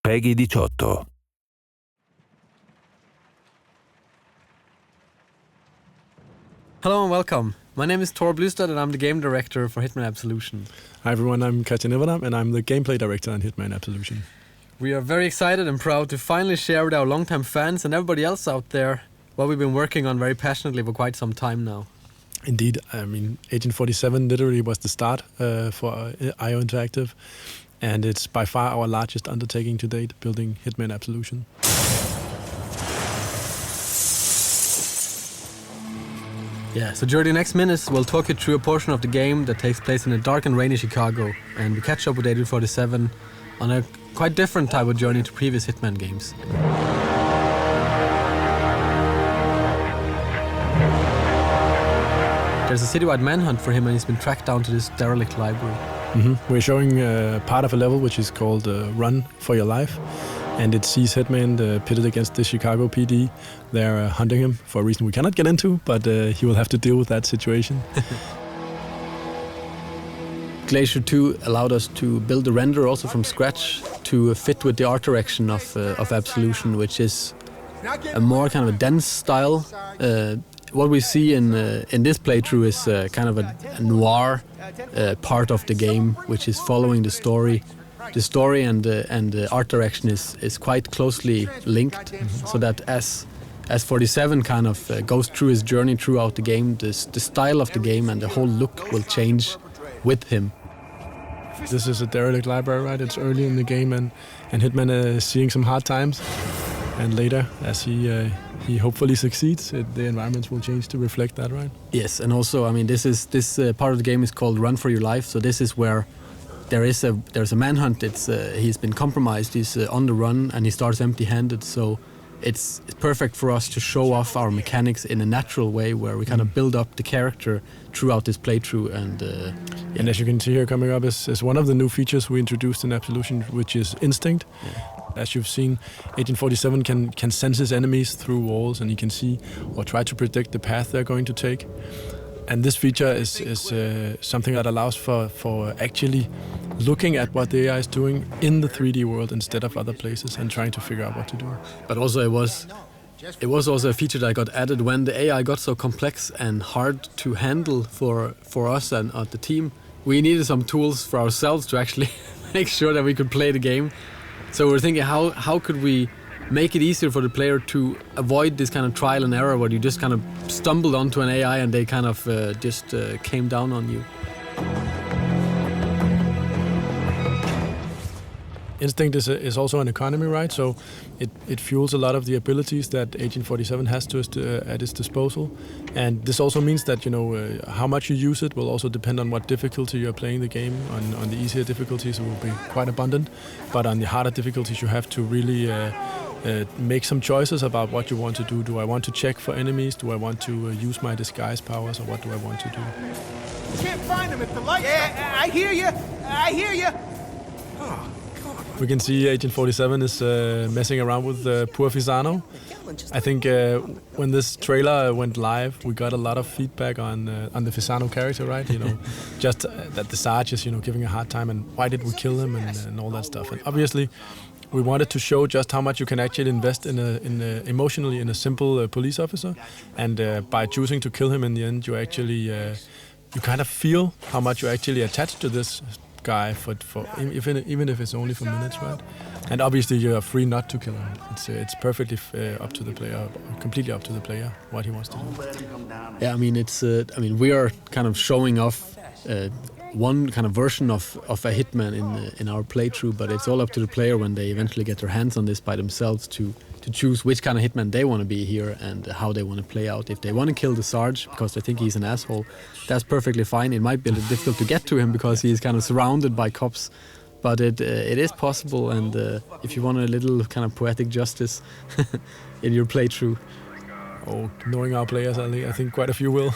Peggy 18. Hello and welcome. My name is Tor Blustad and I'm the game director for Hitman Absolution. Hi everyone, I'm Christian Everdam and I'm the gameplay director on Hitman Absolution. We are very excited and proud to finally share with our longtime fans and everybody else out there what we've been working on very passionately for quite some time now. Indeed, I mean, Agent 47 literally was the start for IO Interactive, and it's by far our largest undertaking to date, building Hitman Absolution. Yeah, so during the next minutes we'll talk you through a portion of the game that takes place in a dark and rainy Chicago, and we catch up with Agent 47 on a quite different type of journey to previous Hitman games. There's a citywide manhunt for him and he's been tracked down to this derelict library. We're showing part of a level which is called Run for Your Life, and it sees Hitman pitted against the Chicago PD. They're hunting him for a reason we cannot get into, but he will have to deal with that situation. Glacier 2 allowed us to build a render also from scratch to fit with the art direction of Absolution, which is a more kind of a dense style. What we see in this playthrough is kind of a noir part of the game, which is following the story. The story and the art direction is quite closely linked, so that as 47 kind of goes through his journey throughout the game, the style of the game and the whole look will change with him. This is a derelict library, right? It's early in the game, and Hitman is seeing some hard times. And later, as he hopefully succeeds, the environments will change to reflect that, right? Yes, and also, I mean, this part of the game is called Run for Your Life. So this is where there's a manhunt. He's been compromised. He's on the run, and he starts empty-handed. So it's perfect for us to show off our mechanics in a natural way, where we kind of build up the character throughout this playthrough. And as you can see here, coming up is one of the new features we introduced in Absolution, which is Instinct. Yeah. As you've seen, Agent 47 can sense his enemies through walls, and he can see or try to predict the path they're going to take. And this feature is something that allows for actually looking at what the AI is doing in the 3D world instead of other places and trying to figure out what to do. But also it was also a feature that got added when the AI got so complex and hard to handle for us and the team. We needed some tools for ourselves to actually make sure that we could play the game. So we're thinking, how could we make it easier for the player to avoid this kind of trial and error where you just kind of stumbled onto an AI and they kind of just came down on you. Instinct is also an economy, right? So it fuels a lot of the abilities that Agent 47 has at his disposal. And this also means that, how much you use it will also depend on what difficulty you're playing the game. On the easier difficulties, it will be quite abundant. But on the harder difficulties, you have to really make some choices about what you want to do. Do I want to check for enemies? Do I want to use my disguise powers? Or what do I want to do? Can't find him at the light. Yeah, I hear you. I hear you. Oh. We can see Agent 47 is messing around with poor Fisano. I think when this trailer went live, we got a lot of feedback on the Fisano character, right? Just that the Sarge is, giving a hard time, and why did we kill him and all that stuff. And obviously, we wanted to show just how much you can actually invest emotionally in a simple police officer, and by choosing to kill him in the end, you actually you kind of feel how much you're actually attached to this guy even if it's only for minutes, right? And obviously you are free not to kill him. It's perfectly up to the player, completely up to the player what he wants to do. Yeah, I mean we are kind of showing off one kind of version of a Hitman in our playthrough, but it's all up to the player when they eventually get their hands on this by themselves to choose which kind of Hitman they want to be here and how they want to play out. If they want to kill the Sarge because they think he's an asshole, that's perfectly fine. It might be a little difficult to get to him because he's kind of surrounded by cops, but it is possible. And if you want a little kind of poetic justice in your playthrough, knowing our players, I think quite a few will.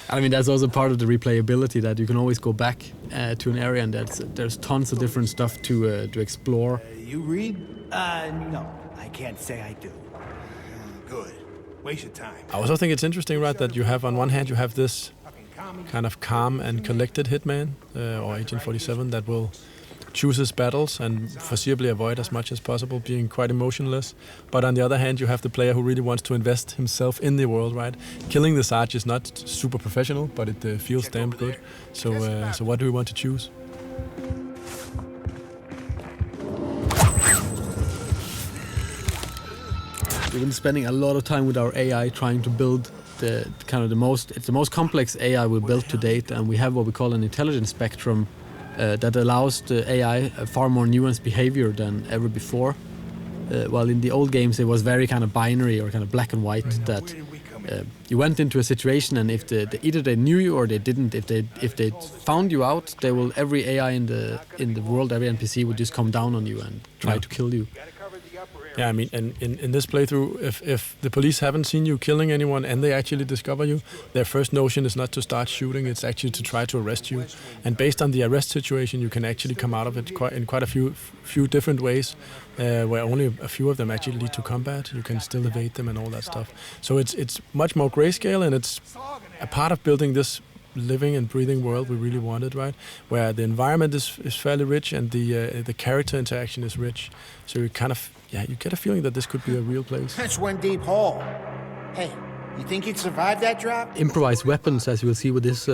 I mean, that's also part of the replayability, that you can always go back to an area and there's tons of different stuff to explore. You read? No, I can't say I do. Good. Waste your time. I also think it's interesting, right, that you have on one hand you have this kind of calm and collected hitman or Agent 47 that will choose his battles and foreseeably avoid as much as possible being quite emotionless. But on the other hand, you have the player who really wants to invest himself in the world, right? Killing the Sarge is not super professional, but it feels damn good. So what do we want to choose? We've been spending a lot of time with our AI trying to build it's the most complex AI we built to date, and we have what we call an intelligence spectrum that allows the AI a far more nuanced behavior than ever before. While in the old games it was very kind of binary or kind of black and white, that you went into a situation and if either they knew you or they didn't. If they found you out, every AI in the world, every NPC would just come down on you and try to kill you. Yeah, I mean, in this playthrough, if the police haven't seen you killing anyone and they actually discover you, their first notion is not to start shooting, it's actually to try to arrest you. And based on the arrest situation, you can actually come out of it in quite a few different ways, where only a few of them actually lead to combat. You can still evade them and all that stuff. So it's much more grayscale, and it's a part of building this living and breathing world we really wanted, right? Where the environment is fairly rich and the character interaction is rich. So you kind of, you get a feeling that this could be a real place. That's one deep hole. Hey, you think you'd survive that drop? Improvised weapons, as you will see with this,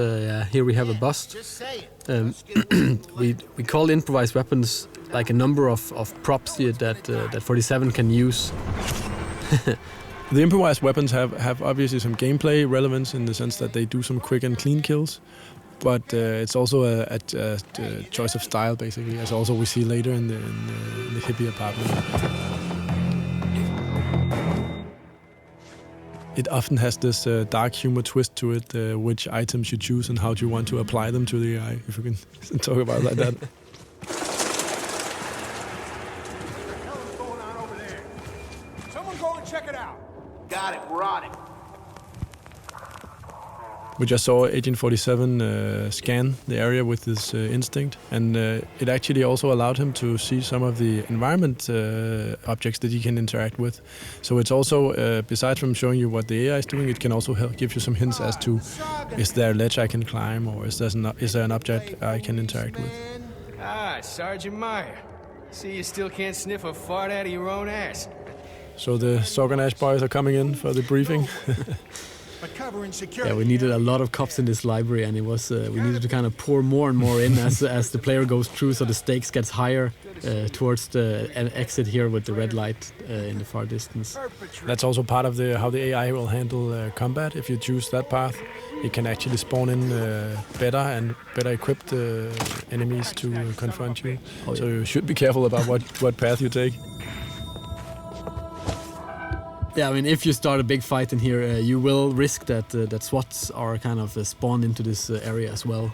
here we have a bust. Just say it. We call improvised weapons like a number of props here that 47 can use. The improvised weapons have obviously some gameplay relevance in the sense that they do some quick and clean kills, but it's also a choice of style, basically, as also we see later in the hippie apartment. It often has this dark humor twist to it, which items you choose and how do you want to apply them to the AI, if we can talk about it like that. Got it, we're on it. We just saw Agent 47 scan the area with his instinct, and it actually also allowed him to see some of the environment objects that he can interact with. So it's also, besides from showing you what the AI is doing, it can also help give you some hints as to, is there a ledge I can climb, or is there an object I can interact with? Ah, Sergeant Meyer. See, you still can't sniff a fart out of your own ass. So the Sorganash boys are coming in for the briefing. Yeah, we needed a lot of cops in this library, and it was we needed to kind of pour more and more in as the player goes through, so the stakes gets higher towards the exit here with the red light in the far distance. That's also part of how the AI will handle combat. If you choose that path, it can actually spawn in better equipped enemies to confront you. Oh, yeah. So you should be careful about what path you take. Yeah, I mean, if you start a big fight in here, you will risk that SWATs are kind of spawned into this area as well,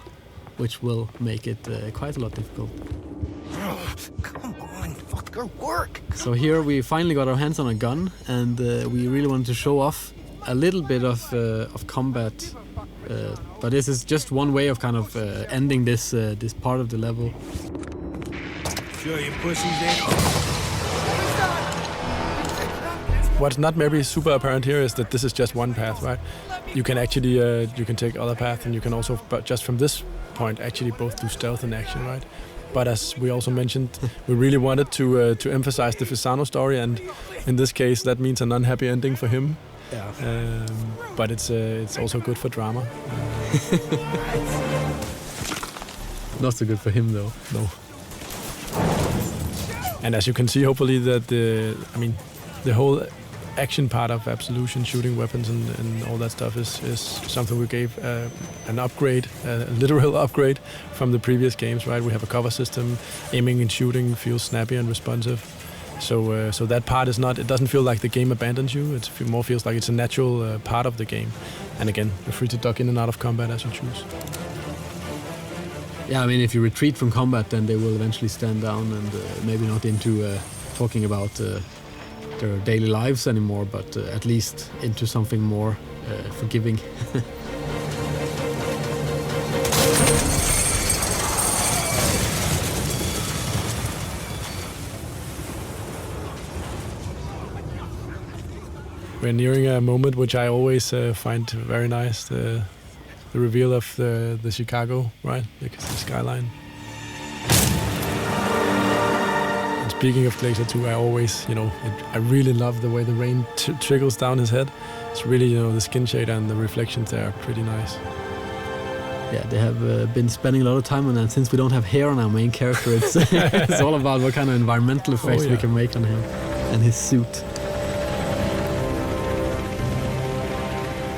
which will make it quite a lot difficult. Oh, come on, fucker, work! So here we finally got our hands on a gun, and we really wanted to show off a little bit of combat. But this is just one way of kind of ending this part of the level. Sure, you pussies ain't. What's not maybe super apparent here is that this is just one path, right? You can actually you can take other paths, and you can also, but just from this point, actually both do stealth and action, right? But as we also mentioned, we really wanted to emphasize the Fisano story, and in this case, that means an unhappy ending for him. Yeah. But it's also good for drama. Not so good for him, though. No. And as you can see, hopefully that the whole action part of Absolution, shooting weapons and all that stuff is something we gave an upgrade, a literal upgrade from the previous games, right? We have a cover system, aiming and shooting feels snappy and responsive. So that part is not, it doesn't feel like the game abandons you, it more feels like it's a natural part of the game. And again, you're free to duck in and out of combat as you choose. Yeah, I mean, if you retreat from combat, then they will eventually stand down and maybe not into talking about their daily lives anymore, but at least into something more forgiving. We're nearing a moment which I always find very nice. the reveal of the Chicago, right? Because the skyline. And speaking of Glacier 2, I always, I really love the way the rain trickles down his head. It's really, the skin shade and the reflections there are pretty nice. Yeah, they have been spending a lot of time on that. Since we don't have hair on our main character, it's all about what kind of environmental effects we can make on him and his suit.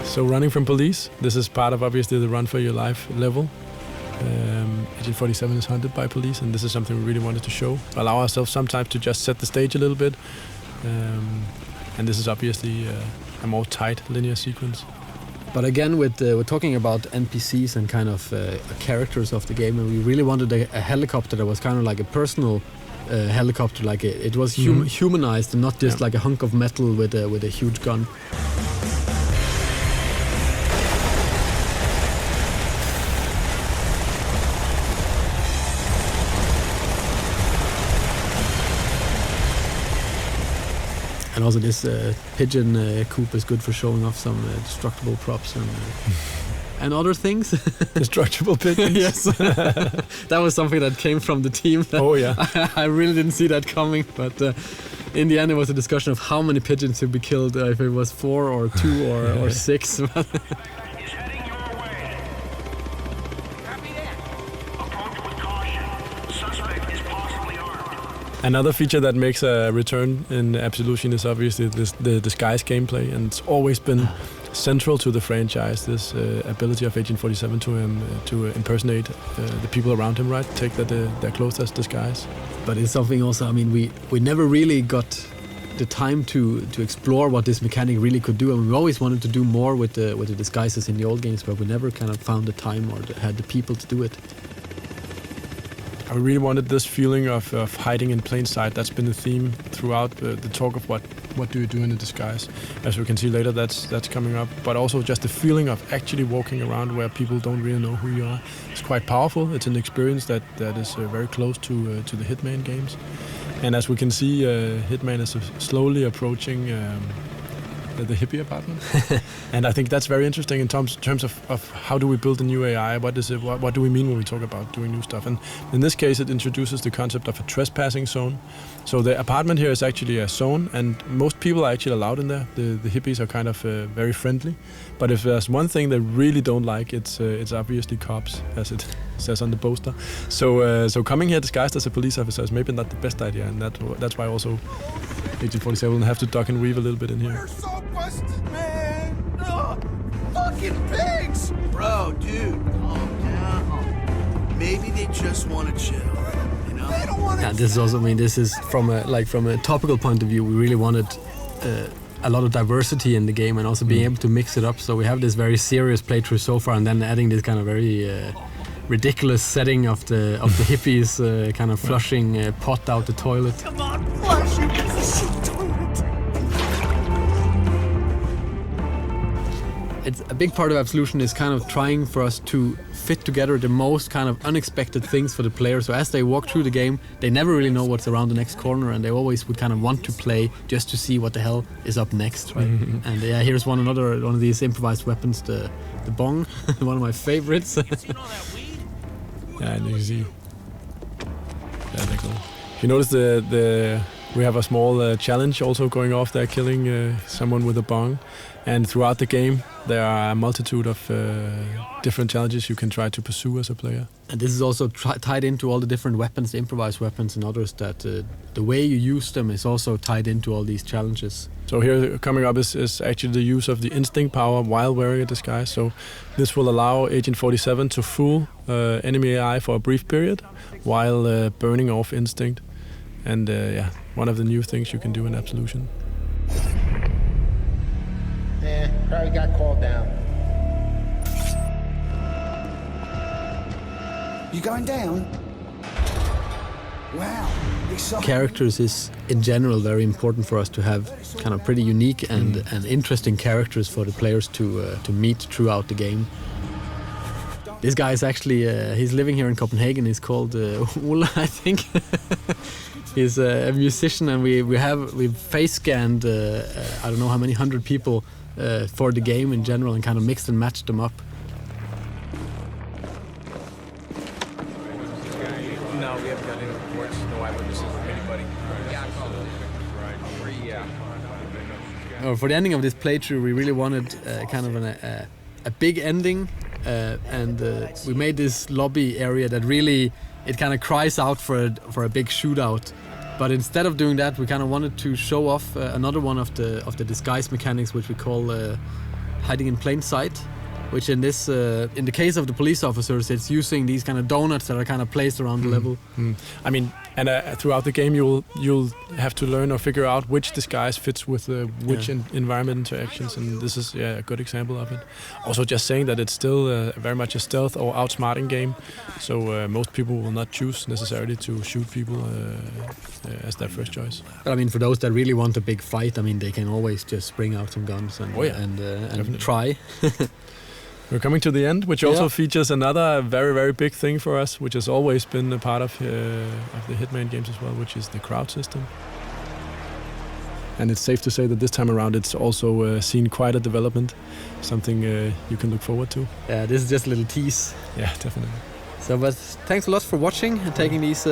So running from police, this is part of obviously the run for your life level. Agent 47 is hunted by police, and this is something we really wanted to show. Allow ourselves sometimes to just set the stage a little bit. And this is obviously a more tight linear sequence. But again, we're talking about NPCs and kind of characters of the game, and we really wanted a helicopter that was kind of like a personal helicopter, like it was humanized and not just like a hunk of metal with a huge gun. And also this pigeon coop is good for showing off some destructible props and other things. Destructible pigeons? Yes. That was something that came from the team. Oh yeah. I really didn't see that coming, but in the end it was a discussion of how many pigeons should be killed, if it was 4 or 2 or 6. Another feature that makes a return in Absolution is obviously the disguise gameplay, and it's always been central to the franchise, this ability of Agent 47 to impersonate the people around him, right? Take their clothes as disguise. But it's something also, I mean, we never really got the time to explore what this mechanic really could do, and we always wanted to do more with the disguises in the old games, but we never kind of found the time or had the people to do it. I really wanted this feeling of hiding in plain sight. That's been the theme throughout the talk of what do you do in a disguise. As we can see later, that's coming up. But also just the feeling of actually walking around where people don't really know who you are. It's quite powerful. It's an experience that is very close to the Hitman games. And as we can see, Hitman is slowly approaching the hippie apartment. And I think that's very interesting in terms of how do we build a new AI, what do we mean when we talk about doing new stuff. And in this case it introduces the concept of a trespassing zone. So the apartment here is actually a zone, and most people are actually allowed in there. The hippies are kind of very friendly, but if there's one thing they really don't like, it's obviously cops, as it says on the poster. So coming here disguised as a police officer is maybe not the best idea, and that's why also Agent 47 will have to duck and weave a little bit in here. We're so busted, man! Ugh, fucking pigs! Bro, dude, calm down. Maybe they just want to chill, you know? They don't want to. Yeah, this is also, I mean, this is from a topical point of view, we really wanted a lot of diversity in the game and also being able to mix it up. So we have this very serious playthrough so far, and then adding this kind of very ridiculous setting of the hippies kind of flushing pot out the toilet. Come on, flush, you piece of shit toilet! It's a big part of Absolution is kind of trying for us to fit together the most kind of unexpected things for the player. So as they walk through the game, they never really know what's around the next corner, and they always would kind of want to play just to see what the hell is up next, right? Mm-hmm. And yeah, here's one of these improvised weapons, the bong, one of my favorites. Yeah, and you can see. Yeah, they're cool. You notice we have a small challenge also going off there, killing someone with a bong. And throughout the game, there are a multitude of different challenges you can try to pursue as a player. And this is also tied into all the different weapons, the improvised weapons and others, that the way you use them is also tied into all these challenges. So here coming up is actually the use of the instinct power while wearing a disguise. So this will allow Agent 47 to fool enemy AI for a brief period while burning off instinct. And yeah, one of the new things you can do in Absolution. Probably got called down. You going down? Wow. Characters is in general very important for us to have kind of pretty unique and interesting characters for the players to meet throughout the game. This guy is actually he's living here in Copenhagen. He's called Ola, I think. He's a musician, and we've face scanned I don't know how many 100 people for the game in general and kind of mixed and matched them up. No, we haven't got any reports. No eyewitnesses from anybody. For the ending of this playthrough, we really wanted kind of a big ending, and we made this lobby area that really it kind of cries out for a big shootout. But instead of doing that, we kind of wanted to show off another one of the disguise mechanics, which we call hiding in plain sight. Which in the case of the police officers, it's using these kind of donuts that are kind of placed around the level. I mean, and throughout the game, you'll have to learn or figure out which disguise fits with which environment interactions, and this is a good example of it. Also, just saying that it's still very much a stealth or outsmarting game, so most people will not choose necessarily to shoot people as their first choice. But I mean, for those that really want a big fight, I mean, they can always just bring out some guns and try. We're coming to the end, which also features another very, very big thing for us, which has always been a part of the Hitman games as well, which is the crowd system. And it's safe to say that this time around it's also seen quite a development, something you can look forward to. Yeah, this is just a little tease. Yeah, definitely. So, but thanks a lot for watching and taking these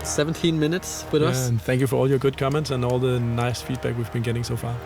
17 minutes with us. And thank you for all your good comments and all the nice feedback we've been getting so far.